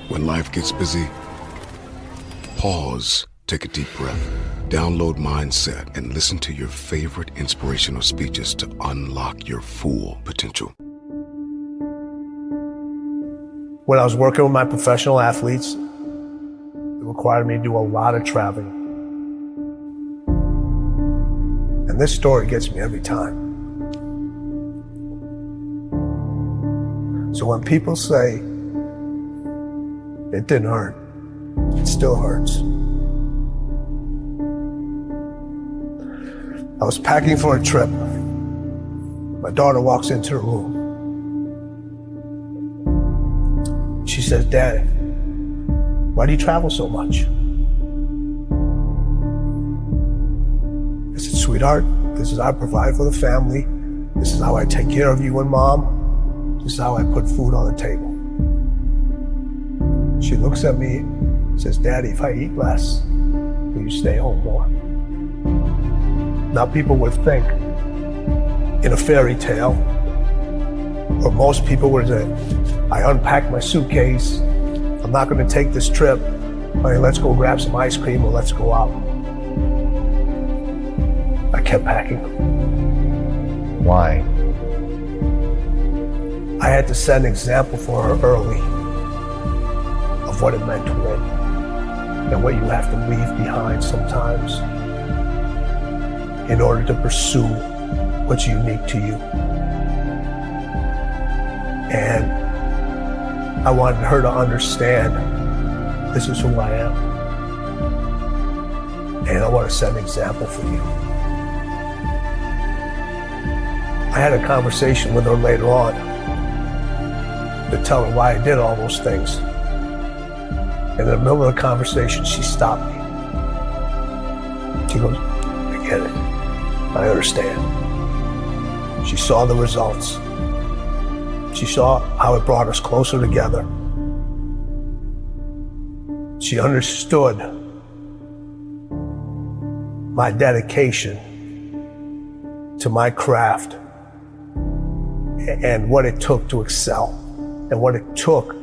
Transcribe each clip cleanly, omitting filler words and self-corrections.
When life gets busy, pause, take a deep breath, download Mindset, and listen to your favorite inspirational speeches to unlock your full potential. When I was working with my professional athletes, it required me to do a lot of traveling. And this story gets me every time. So when people say, it didn't hurt, it still hurts. I was packing for a trip. My daughter walks into the room. She says, "Dad, why do you travel so much?" I said, "Sweetheart, this is how I provide for the family. This is how I take care of you and Mom. This is how I put food on the table." She looks at me and says, "Daddy, if I eat less, will you stay home more?" Now people would think in a fairy tale, or most people would say, I unpacked my suitcase, I'm not gonna take this trip, okay, let's go grab some ice cream or let's go out. I kept packing. Why? I had to set an example for her early of what it meant to win and what you have to leave behind sometimes in order to pursue what's unique to you. And I wanted her to understand this is who I am. And I want to set an example for you. I had a conversation with her later on to tell her why I did all those things. In the middle of the conversation, she stopped me. She goes, "I get it. I understand." She saw the results. She saw how it brought us closer together. She understood my dedication to my craft and what it took to excel and what it took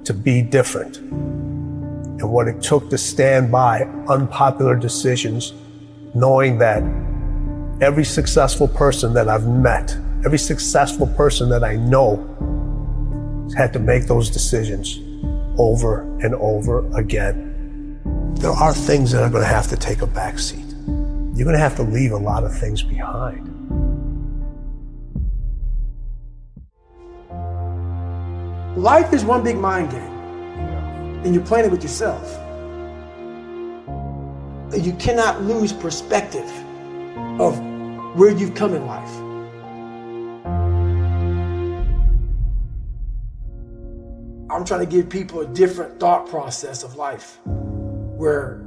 to be different and what it took to stand by unpopular decisions, knowing that every successful person that I've met, every successful person that I know had to make those decisions over and over again. There are things that are going to have to take a backseat. You're going to have to leave a lot of things behind. Life is one big mind game, and you're playing it with yourself. You cannot lose perspective of where you've come in life. I'm trying to give people a different thought process of life, where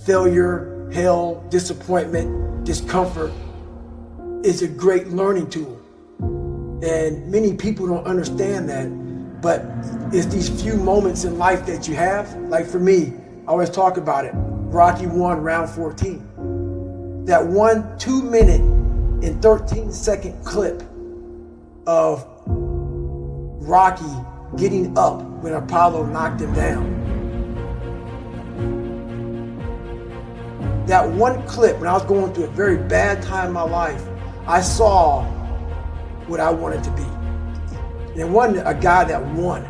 failure, hell, disappointment, discomfort is a great learning tool. And many people don't understand that, but it's these few moments in life that you have. Like for me, I always talk about it, Rocky 1, round 14. That 1 2-minute and 13-second clip of Rocky getting up when Apollo knocked him down. That one clip, when I was going through a very bad time in my life, I saw what I wanted to be. And it wasn't a guy that won.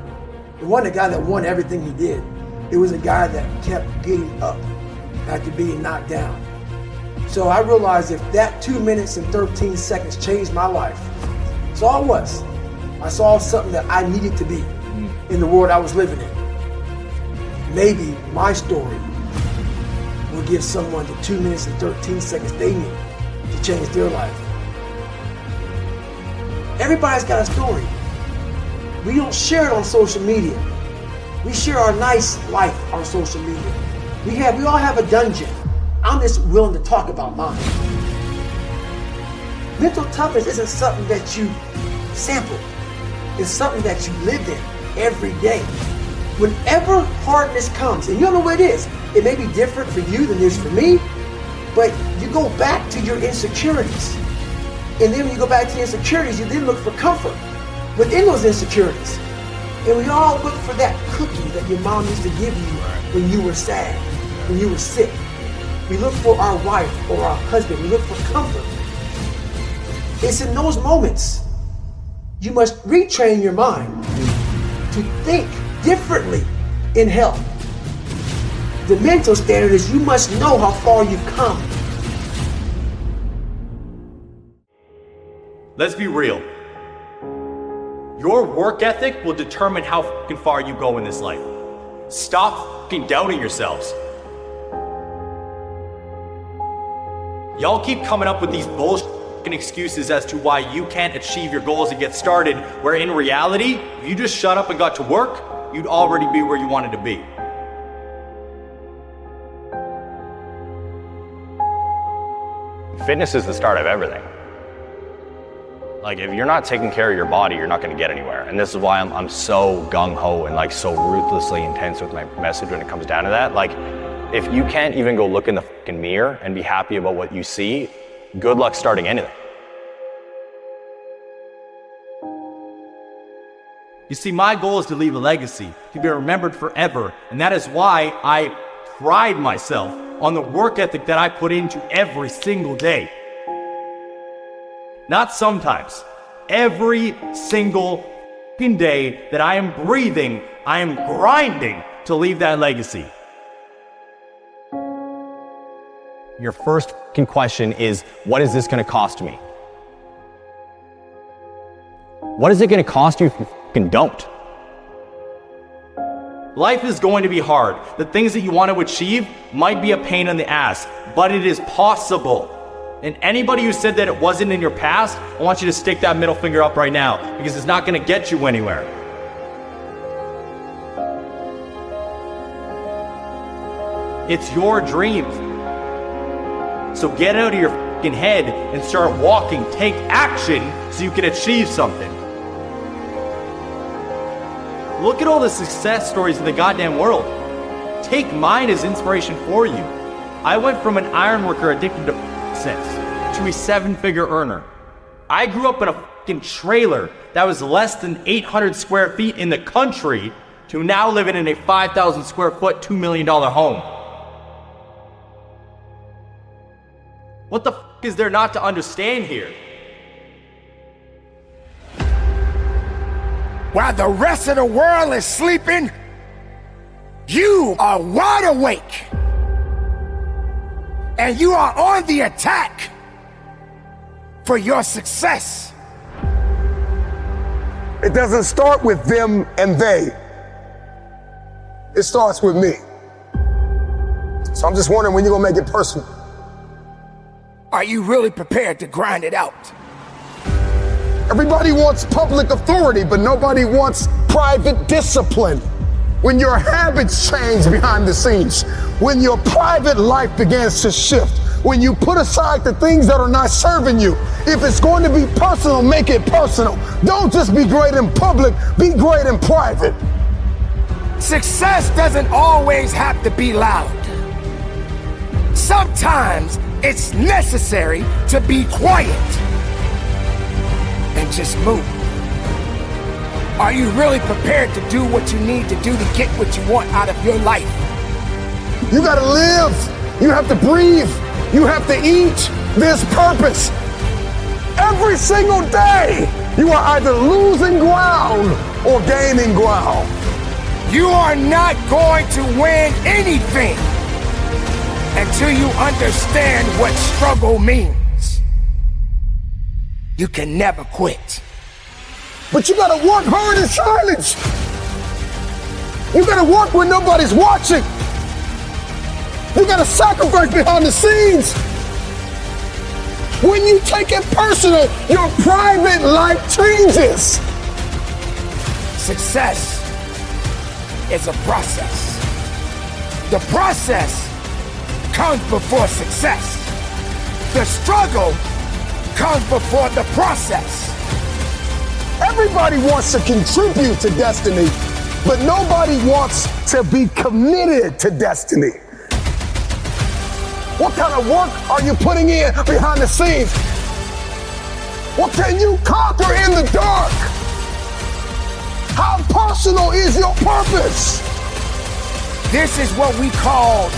It wasn't a guy that won everything he did. It was a guy that kept getting up after being knocked down. So I realized if that 2 minutes and 13 seconds changed my life, that's all it was. I saw something that I needed to be in the world I was living in. Maybe my story will give someone the 2 minutes and 13 seconds they need to change their life. Everybody's got a story. We don't share it on social media. We share our nice life on social media. We all have a dungeon. I'm just willing to talk about mine. Mental toughness isn't something that you sample. It's something that you live in every day. Whenever hardness comes, and you don't know what it is, it may be different for you than it is for me, but you go back to your insecurities. And then when you go back to your insecurities, you then look for comfort within those insecurities. And we all look for that cookie that your mom used to give you when you were sad, when you were sick. We look for our wife or our husband. We look for comfort. It's in those moments you must retrain your mind to think differently in health. The mental standard is you must know how far you've come. Let's be real. Your work ethic will determine how fucking far you go in this life. Stop fucking doubting yourselves. Y'all keep coming up with these bullshit excuses as to why you can't achieve your goals and get started, where in reality, if you just shut up and got to work, you'd already be where you wanted to be. Fitness is the start of everything. Like, if you're not taking care of your body, you're not going to get anywhere. And this is why I'm so gung-ho and like so ruthlessly intense with my message when it comes down to that. Like, if you can't even go look in the fucking mirror and be happy about what you see, good luck starting anything. You see, my goal is to leave a legacy, to be remembered forever. And that is why I pride myself on the work ethic that I put into every single day. Not sometimes. Every single fucking day that I am breathing, I am grinding to leave that legacy. Your first fucking question is, what is this going to cost me? What is it going to cost you if you fucking don't? Life is going to be hard. The things that you want to achieve might be a pain in the ass, but it is possible. And anybody who said that it wasn't in your past, I want you to stick that middle finger up right now, because it's not going to get you anywhere. It's your dreams. So get out of your fucking head and start walking. Take action so you can achieve something. Look at all the success stories in the goddamn world. Take mine as inspiration for you. I went from an iron worker addicted to sex to a 7-figure earner. I grew up in a fucking trailer that was less than 800 square feet in the country to now living in a 5,000 square foot, $2 million home. What the fuck is there not to understand here? While the rest of the world is sleeping, you are wide awake. And you are on the attack for your success. It doesn't start with them and they. It starts with me. So I'm just wondering when you're gonna make it personal. Are you really prepared to grind it out? Everybody wants public authority, but nobody wants private discipline. When your habits change behind the scenes, when your private life begins to shift, when you put aside the things that are not serving you, if it's going to be personal, make it personal. Don't just be great in public, be great in private. Success doesn't always have to be loud. Sometimes it's necessary to be quiet and just move. Are you really prepared to do what you need to do to get what you want out of your life? You gotta live. You have to breathe. You have to eat. There's purpose. Every single day, you are either losing ground or gaining ground. You are not going to win anything until you understand what struggle means. You can never quit. But you gotta work hard in silence. You gotta work when nobody's watching. You gotta sacrifice behind the scenes. When you take it personal, your private life changes. Success is a process. The process comes before success. The struggle comes before the process. Everybody wants to contribute to destiny, but nobody wants to be committed to destiny. What kind of work are you putting in behind the scenes? What can you conquer in the dark? How personal is your purpose? This is what we call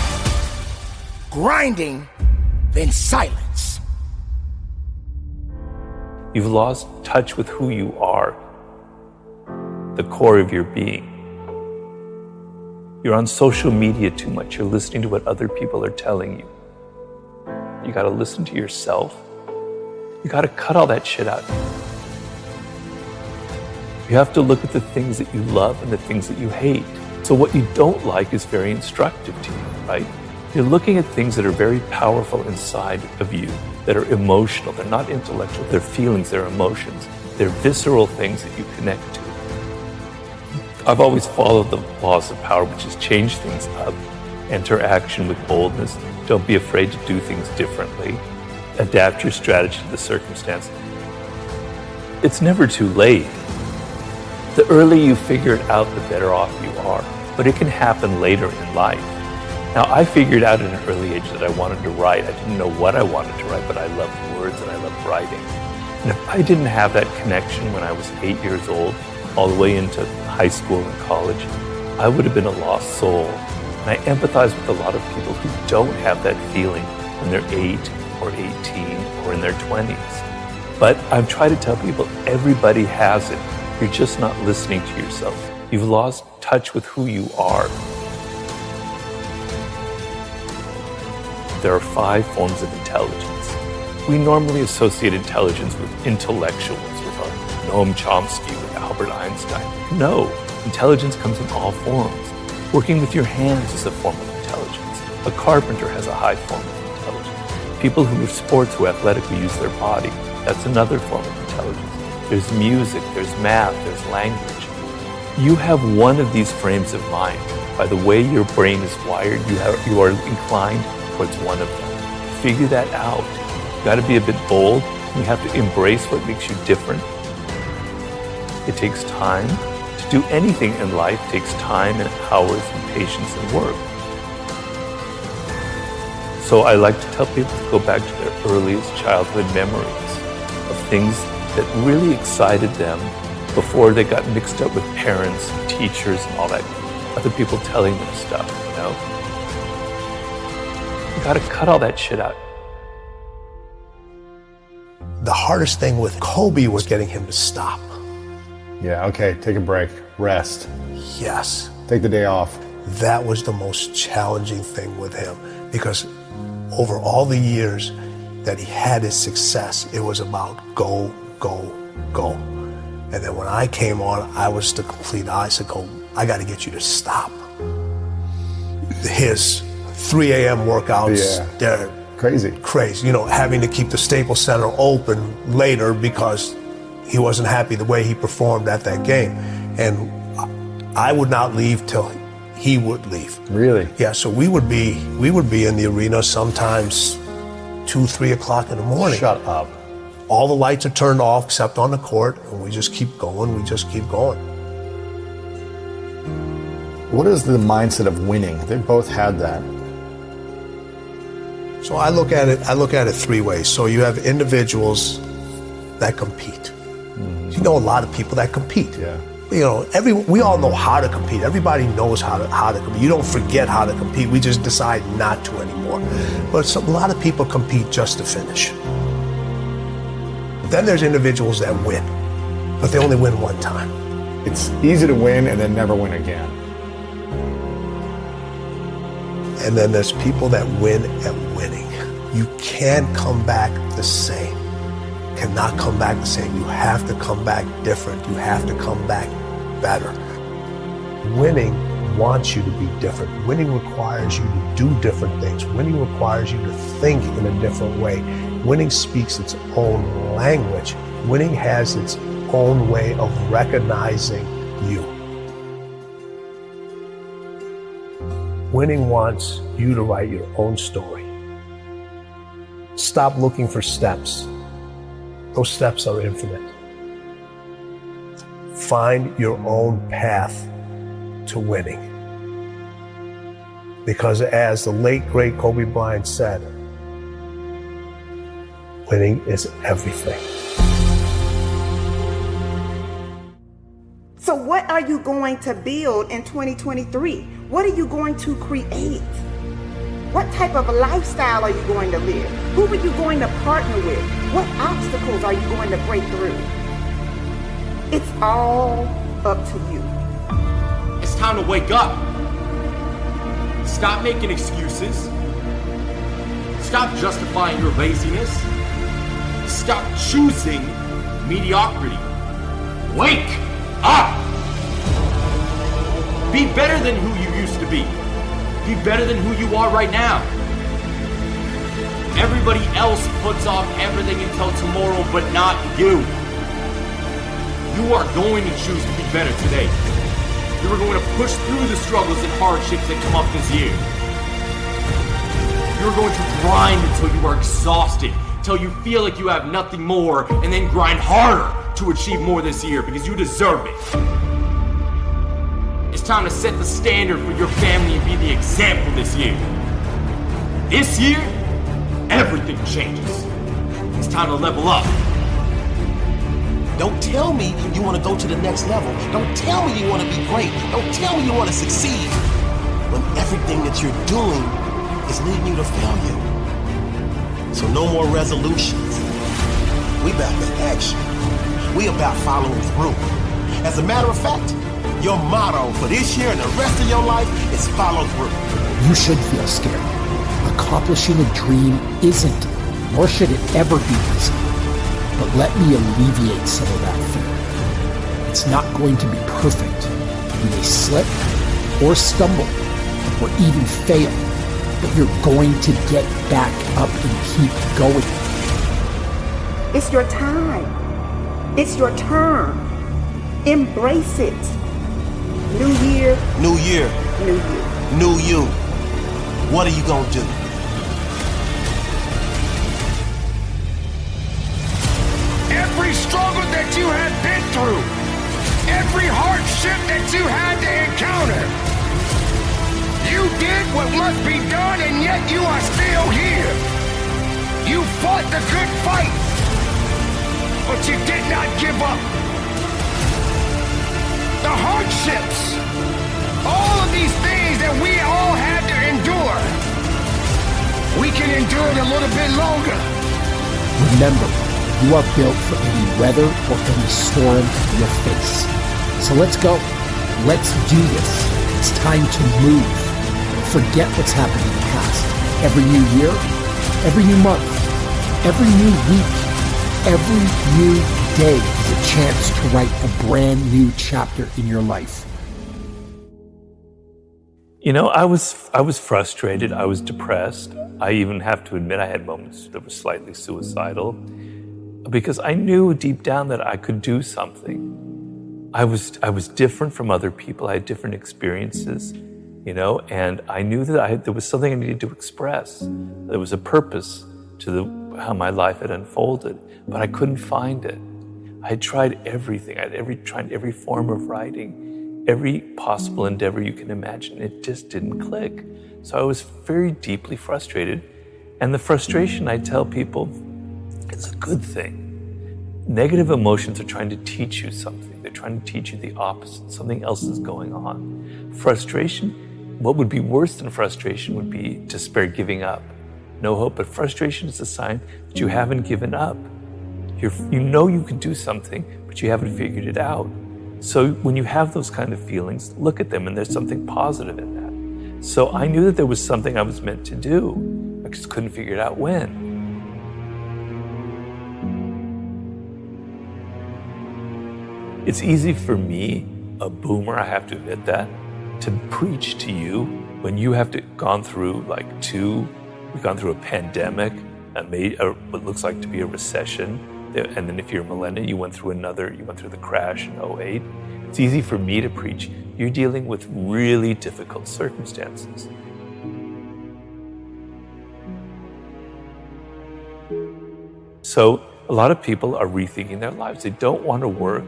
grinding in silence. You've lost touch with who you are, the core of your being. You're on social media too much. You're listening to what other people are telling you. You gotta listen to yourself. You gotta cut all that shit out. You have to look at the things that you love and the things that you hate. So what you don't like is very instructive to you, right? You're looking at things that are very powerful inside of you, that are emotional. They're not intellectual. They're feelings, they're emotions. They're visceral things that you connect to. I've always followed the laws of power, which is change things up, enter action with boldness, don't be afraid to do things differently, adapt your strategy to the circumstance. It's never too late. The earlier you figure it out, the better off you are, but it can happen later in life. Now, I figured out at an early age that I wanted to write. I didn't know what I wanted to write, but I loved words and I loved writing. And if I didn't have that connection when I was 8 years old, all the way into high school and college, I would have been a lost soul. And I empathize with a lot of people who don't have that feeling when they're 8 or 18 or in their 20s. But I've tried to tell people everybody has it. You're just not listening to yourself. You've lost touch with who you are. There are 5 forms of intelligence. We normally associate intelligence with intellectuals, with Noam Chomsky, with Albert Einstein. No, intelligence comes in all forms. Working with your hands is a form of intelligence. A carpenter has a high form of intelligence. People who are sports, who athletically use their body, that's another form of intelligence. There's music, there's math, there's language. You have one of these frames of mind. By the way your brain is wired, you are inclined towards one of them. Figure that out. You got to be a bit bold. You have to embrace what makes you different. It takes time. To do anything in life takes time and hours and patience and work. So I like to tell people to go back to their earliest childhood memories of things that really excited them before they got mixed up with parents, teachers, and all that, other people telling them stuff, you know? You gotta cut all that shit out. The hardest thing with Kobe was getting him to stop. Yeah, okay, take a break, rest, Yes, take the day off. that was the most challenging thing with him, because over all the years that he had his success, it was about go, go, go. And then when I came on, I was the complete icicle. I got to get you to stop. His 3 a.m. workouts, Yeah. they're Crazy. crazy. You know, having to keep the Staples Center open later because he wasn't happy the way he performed at that game. And I would not leave till he would leave. Really? Yeah, so we would be in the arena sometimes 2, 3 o'clock in the morning. Shut up. All the lights are turned off except on the court, and we just keep going, we just keep going. What is the mindset of winning? They both had that. So I look at it 3 ways. So you have individuals that compete. You know a lot of people that compete. Yeah. You know, we all know how to compete. Everybody knows how to compete. You don't forget how to compete. We just decide not to anymore. But a lot of people compete just to finish. Then there's individuals that win, but they only win one time. It's easy to win and then never win again. And then there's people that win at winning. You can't come back the same. Cannot come back the same. You have to come back different. You have to come back better. Winning wants you to be different. Winning requires you to do different things. Winning requires you to think in a different way. Winning speaks its own language. Winning has its own way of recognizing you. Winning wants you to write your own story. Stop looking for steps. Those steps are infinite. Find your own path to winning. Because as the late, great Kobe Bryant said, winning is everything. So what are you going to build in 2023? What are you going to create? What type of a lifestyle are you going to live? Who are you going to partner with? What obstacles are you going to break through? It's all up to you. It's time to wake up. Stop making excuses. Stop justifying your laziness. Stop choosing mediocrity. Wake up! Be better than who you used to be. Be better than who you are right now. Everybody else puts off everything until tomorrow, but not you. You are going to choose to be better today. You are going to push through the struggles and hardships that come up this year. You're going to grind until you are exhausted, until you feel like you have nothing more, and then grind harder to achieve more this year because you deserve it. It's time to set the standard for your family and be the example this year. This year, everything changes. It's time to level up. Don't tell me you want to go to the next level. Don't tell me you want to be great. Don't tell me you want to succeed when everything that you're doing is leading you to failure. So no more resolutions. We about the action. We about following through. As a matter of fact, your motto for this year and the rest of your life is follow through. You should feel scared. Accomplishing a dream isn't, nor should it ever be easy. But let me alleviate some of that fear. It's not going to be perfect. You may slip or stumble or even fail, but you're going to get back up and keep going. It's your time. It's your turn. Embrace it. New year. New year. New you. New you. What are you gonna do? Every struggle that you have been through, every hardship that you had to encounter, you did what must be done, and yet you are still here. You fought the good fight, but you did not give up. The hardships, all of these things that we all had to endure, we can endure it a little bit longer. Remember, you are built for any weather or any storm you'll face. So let's go. Let's do this. It's time to move. Forget what's happened in the past. Every new year, every new month, every new week, every new day is a chance to write a brand new chapter in your life. You know, I was frustrated. I was depressed. I even have to admit I had moments that were slightly suicidal because I knew deep down that I could do something. I was different from other people. I had different experiences, you know, and I knew that there was something I needed to express. There was a purpose to how my life had unfolded, but I couldn't find it. I had tried everything. I had tried every form of writing, every possible endeavor you can imagine. It just didn't click. So I was very deeply frustrated. And the frustration, I tell people, it's a good thing. Negative emotions are trying to teach you something. They're trying to teach you the opposite. Something else is going on. Frustration, what would be worse than frustration would be despair, giving up. No hope, but frustration is a sign that you haven't given up. You know you can do something, but you haven't figured it out. So when you have those kind of to look at them and there's something positive in that. So I knew that there was something I was meant to do. I just couldn't figure it out when. It's easy for me, a boomer, I have to admit that, to preach to you when you have gone through we've gone through a pandemic, what looks like to be a recession. And then if you're a millennial, you went through the crash in 2008. It's easy for me to preach. You're dealing with really difficult circumstances. So a lot of people are rethinking their lives. They don't want to work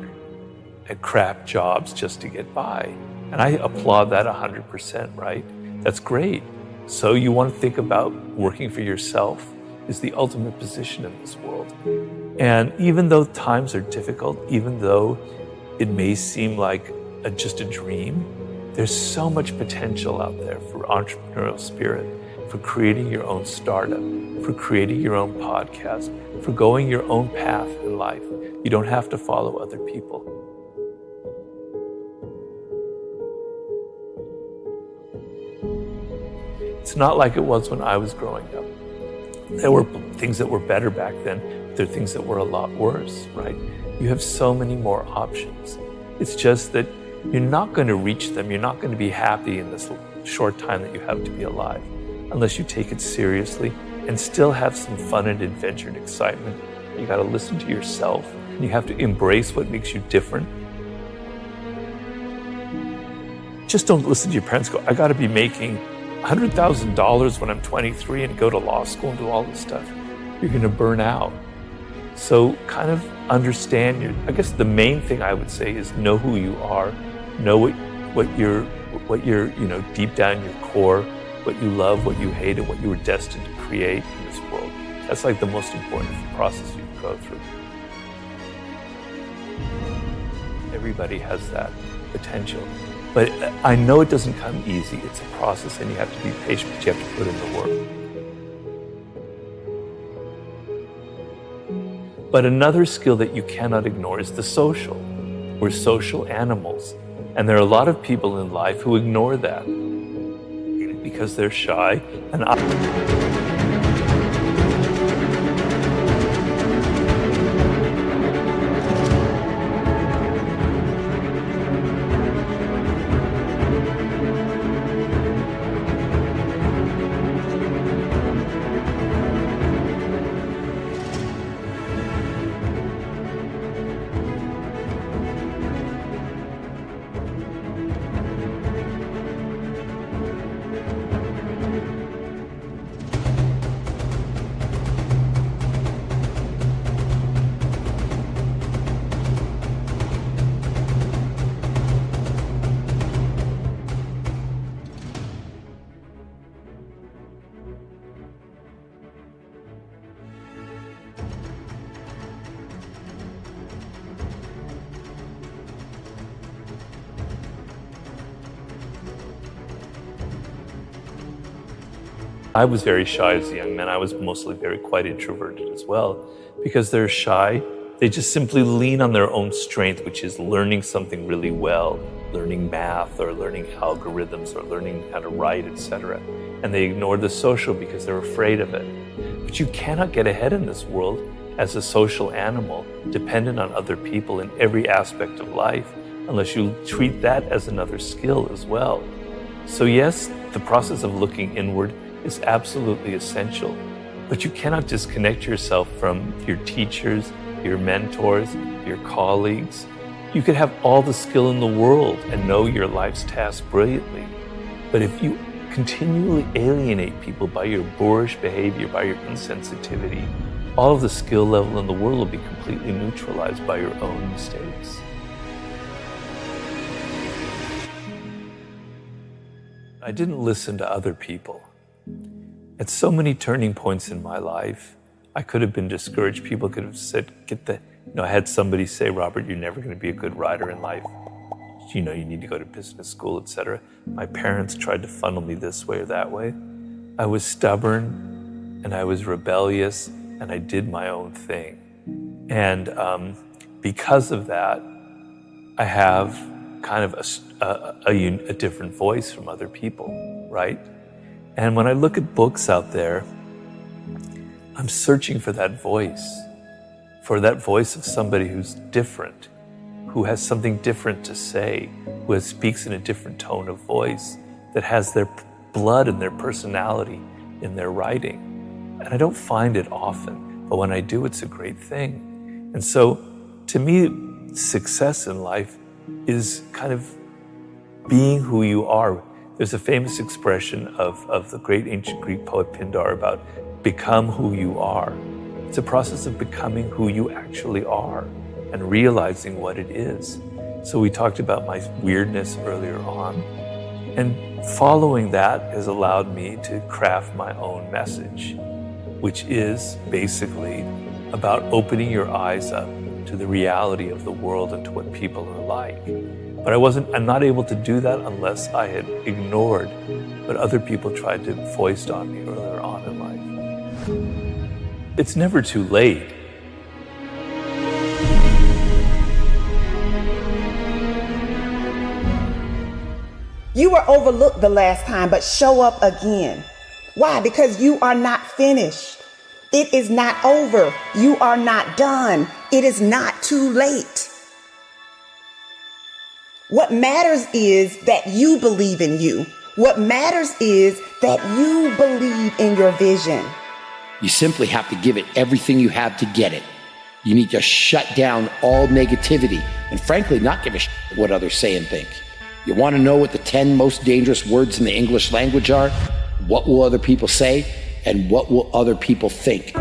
at crap jobs just to get by. And I applaud that 100%, right? That's great. So you want to think about working for yourself is the ultimate position in this world. And even though times are difficult, even though it may seem like just a dream, there's so much potential out there for entrepreneurial spirit, for creating your own startup, for creating your own podcast, for going your own path in life. You don't have to follow other people. It's not like it was when I was growing up. There were things that were better back then. There are things that were a lot worse, right? You have so many more options. It's just that you're not going to reach them. You're not going to be happy in this short time that you have to be alive unless you take it seriously and still have some fun and adventure and excitement. You got to listen to yourself. You have to embrace what makes you different. Just don't listen to your parents go, I got to be making $100,000 when I'm 23 and go to law school and do all this stuff. You're going to burn out. So kind of understand I guess the main thing I would say is know who you are, know what you're deep down in your core, what you love, what you hate, and what you were destined to create in this world. That's like the most important process you can go through. Everybody has that potential. But I know it doesn't come easy. It's a process and you have to be patient, but you have to put in the work. But another skill that you cannot ignore is the social. We're social animals. And there are a lot of people in life who ignore that because they're shy. And I was very shy as a young man. I was mostly quite introverted as well. Because they're shy, they just simply lean on their own strength, which is learning something really well, learning math or learning algorithms or learning how to write, etc. And they ignore the social because they're afraid of it. But you cannot get ahead in this world as a social animal, dependent on other people in every aspect of life, unless you treat that as another skill as well. So yes, the process of looking inward is absolutely essential, but you cannot disconnect yourself from your teachers, your mentors, your colleagues. You could have all the skill in the world and know your life's task brilliantly, but if you continually alienate people by your boorish behavior, by your insensitivity, all of the skill level in the world will be completely neutralized by your own mistakes. I didn't listen to other people. At so many turning points in my life, I could have been discouraged. People could have said, I had somebody say, Robert, you're never going to be a good writer in life. You need to go to business school, etc. My parents tried to funnel me this way or that way. I was stubborn and I was rebellious and I did my own thing. And because of that, I have kind of a different voice from other people, right? And when I look at books out there, I'm searching for that voice of somebody who's different, who has something different to say, who speaks in a different tone of voice, that has their blood and their personality in their writing. And I don't find it often, but when I do, it's a great thing. And so, to me, success in life is kind of being who you are. There's a famous expression of the great ancient Greek poet Pindar about become who you are. It's a process of becoming who you actually are and realizing what it is. So we talked about my weirdness earlier on, and following that has allowed me to craft my own message, which is basically about opening your eyes up to the reality of the world and to what people are like. But I'm not able to do that unless I had ignored what other people tried to foist on me earlier on in life. It's never too late. You were overlooked the last time, but show up again. Why? Because you are not finished. It is not over. You are not done. It is not too late. What matters is that you believe in you. What matters is that you believe in your vision. You simply have to give it everything you have to get it. You need to shut down all negativity and frankly not give a shit what others say and think. You want to know what the 10 most dangerous words in the English language are? What will other people say? And what will other people think?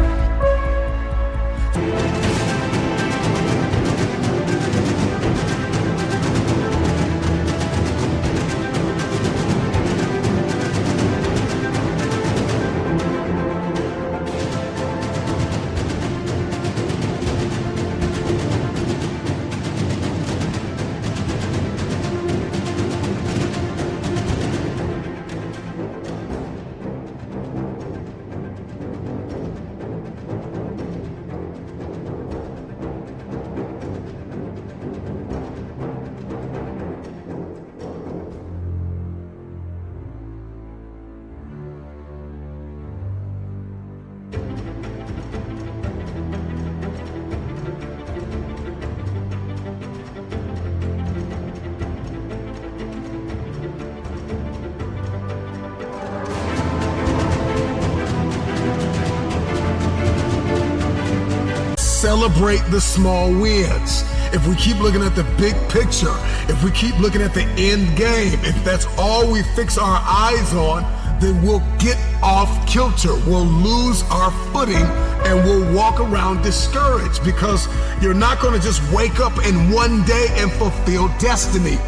Celebrate the small wins. If we keep looking at the big picture, if we keep looking at the end game, if that's all we fix our eyes on, then we'll get off kilter. We'll lose our footing and we'll walk around discouraged because you're not going to just wake up in one day and fulfill destiny.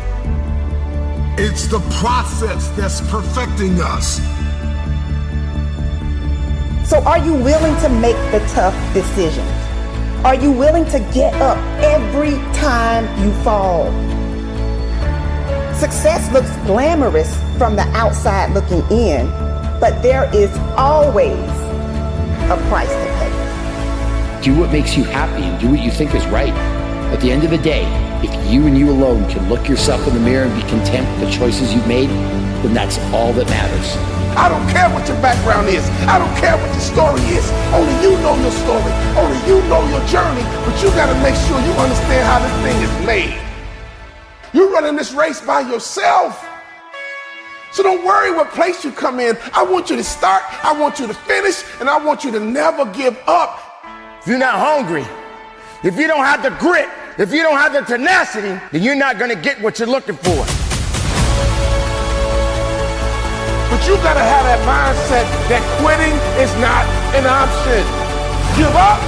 It's the process that's perfecting us. So are you willing to make the tough decisions? Are you willing to get up every time you fall? Success looks glamorous from the outside looking in, but there is always a price to pay. Do what makes you happy and do what you think is right. At the end of the day, if you and you alone can look yourself in the mirror and be content with the choices you've made, then that's all that matters. I don't care what your background is. I don't care what your story is. Only you know your story. Only you know your journey. But you got to make sure you understand how this thing is made. You're running this race by yourself. So don't worry what place you come in. I want you to start, I want you to finish, and I want you to never give up. If you're not hungry, if you don't have the grit, if you don't have the tenacity, then you're not going to get what you're looking for. But you gotta have that mindset that quitting is not an option. Give up?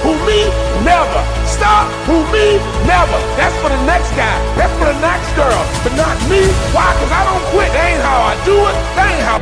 Who me? Never. Stop? Who me? Never. That's for the next guy. That's for the next girl. But not me. Why? Because I don't quit. That ain't how I do it. That ain't how.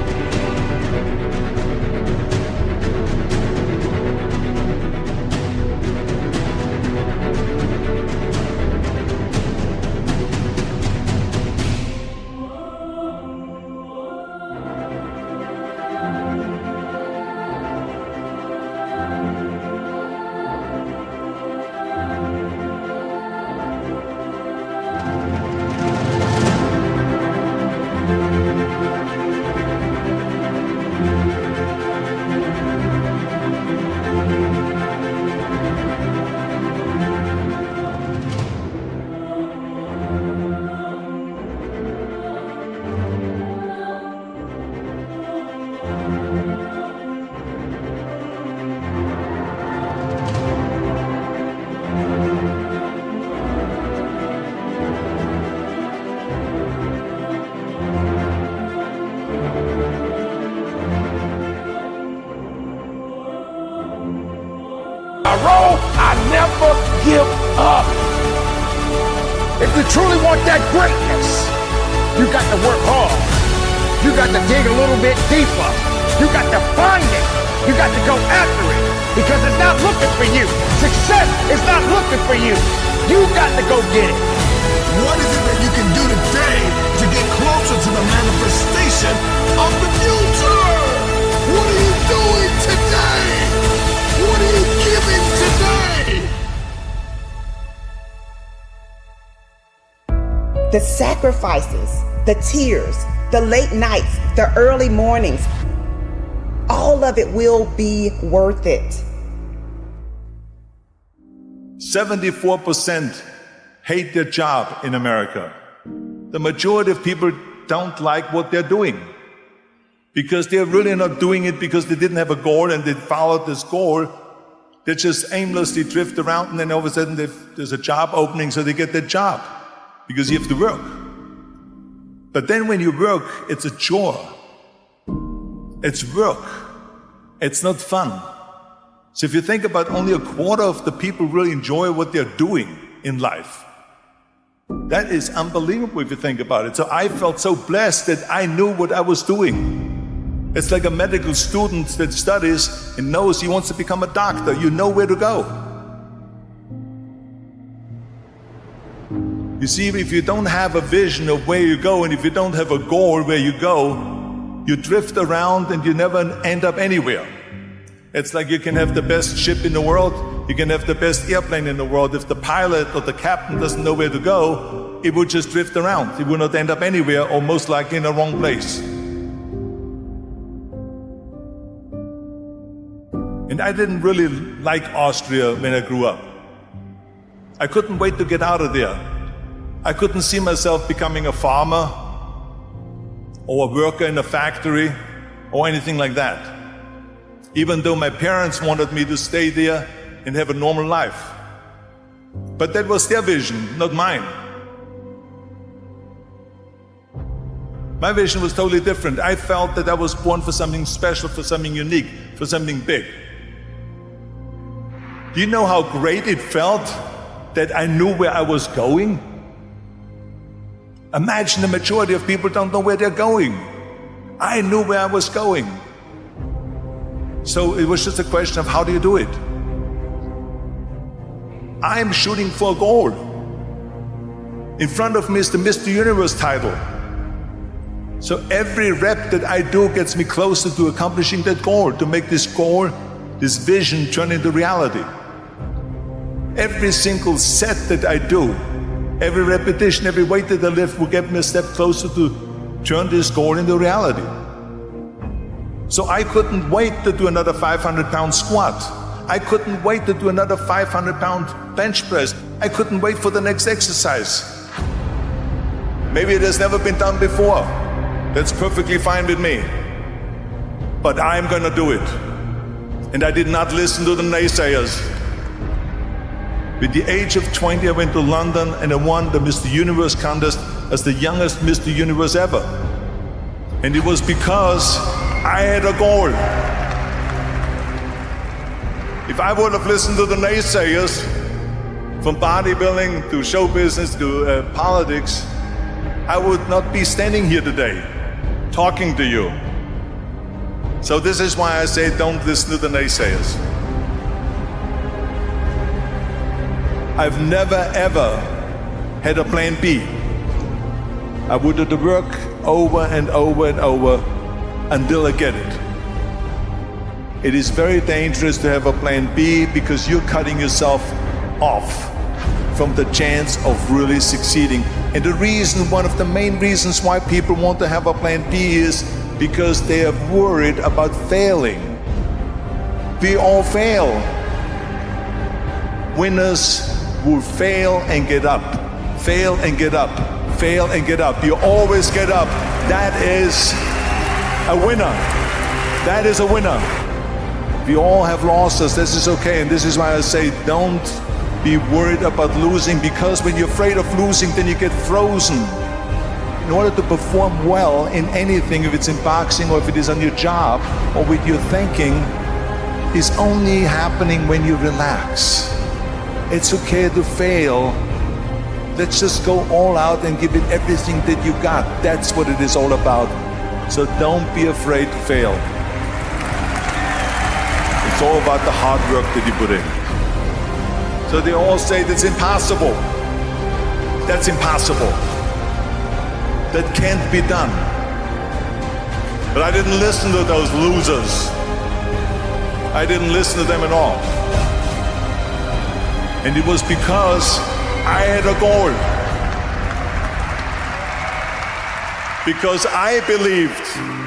I never give up. If you truly want that greatness, you got to work hard. You got to dig a little bit deeper. You got to find it. You got to go after it. because it's not looking for you. Success is not looking for you. You got to go get it. What is it that you can do today to get closer to the manifestation of the future? What are you doing today? What are you giving today? The sacrifices, the tears, the late nights, the early mornings, all of it will be worth it. 74% hate their job in America. The majority of people don't like what they're doing because they're really not doing it because they didn't have a goal and they followed this goal. They just aimlessly drift around, and then all of a sudden there's a job opening, so they get that job because you have to work. But then when you work, it's a chore. It's work. It's not fun. So if you think about only a quarter of the people really enjoy what they're doing in life, that is unbelievable if you think about it. So I felt so blessed that I knew what I was doing. It's like a medical student that studies and knows he wants to become a doctor. You know where to go. You see, if you don't have a vision of where you go, and if you don't have a goal where you go, you drift around and you never end up anywhere. It's like you can have the best ship in the world, you can have the best airplane in the world. If the pilot or the captain doesn't know where to go, it would just drift around. It would not end up anywhere, or most likely in the wrong place. And I didn't really like Austria when I grew up. I couldn't wait to get out of there. I couldn't see myself becoming a farmer or a worker in a factory or anything like that, even though my parents wanted me to stay there and have a normal life. But that was their vision, not mine. My vision was totally different. I felt that I was born for something special, for something unique, for something big. Do you know how great it felt that I knew where I was going? Imagine the majority of people don't know where they're going. I knew where I was going. So it was just a question of how do you do it? I'm shooting for a goal. In front of me is the Mr. Universe title. So every rep that I do gets me closer to accomplishing that goal, to make this goal, this vision turn into reality. Every single set that I do, every repetition, every weight that I lift will get me a step closer to turn this goal into reality. So I couldn't wait to do another 500-pound squat. I couldn't wait to do another 500-pound bench press. I couldn't wait for the next exercise. Maybe it has never been done before. That's perfectly fine with me. But I'm gonna do it. And I did not listen to the naysayers. With the age of 20, I went to London and I won the Mr. Universe contest as the youngest Mr. Universe ever. And it was because I had a goal. If I would have listened to the naysayers, from bodybuilding to show business to politics, I would not be standing here today, talking to you. So this is why I say don't listen to the naysayers. I've never ever had a plan B. I would do the work over and over and over until I get it. It is very dangerous to have a plan B because you're cutting yourself off from the chance of really succeeding. And the reason, one of the main reasons why people want to have a plan B is because they are worried about failing. We all fail. Winners will fail and get up, fail and get up, fail and get up. You always get up. That is a winner. That is a winner. We all have losses. This is okay. And this is why I say don't be worried about losing, because when you're afraid of losing, then you get frozen. In order to perform well in anything, if it's in boxing or if it is on your job or with your thinking, is only happening when you relax. It's okay to fail. Let's just go all out and give it everything that you got. That's what it is all about. So don't be afraid to fail. If It's all about the hard work that you put in. So they all say that's impossible. That's impossible. That can't be done. But I didn't listen to those losers. I didn't listen to them at all. And it was because I had a goal. Because I believed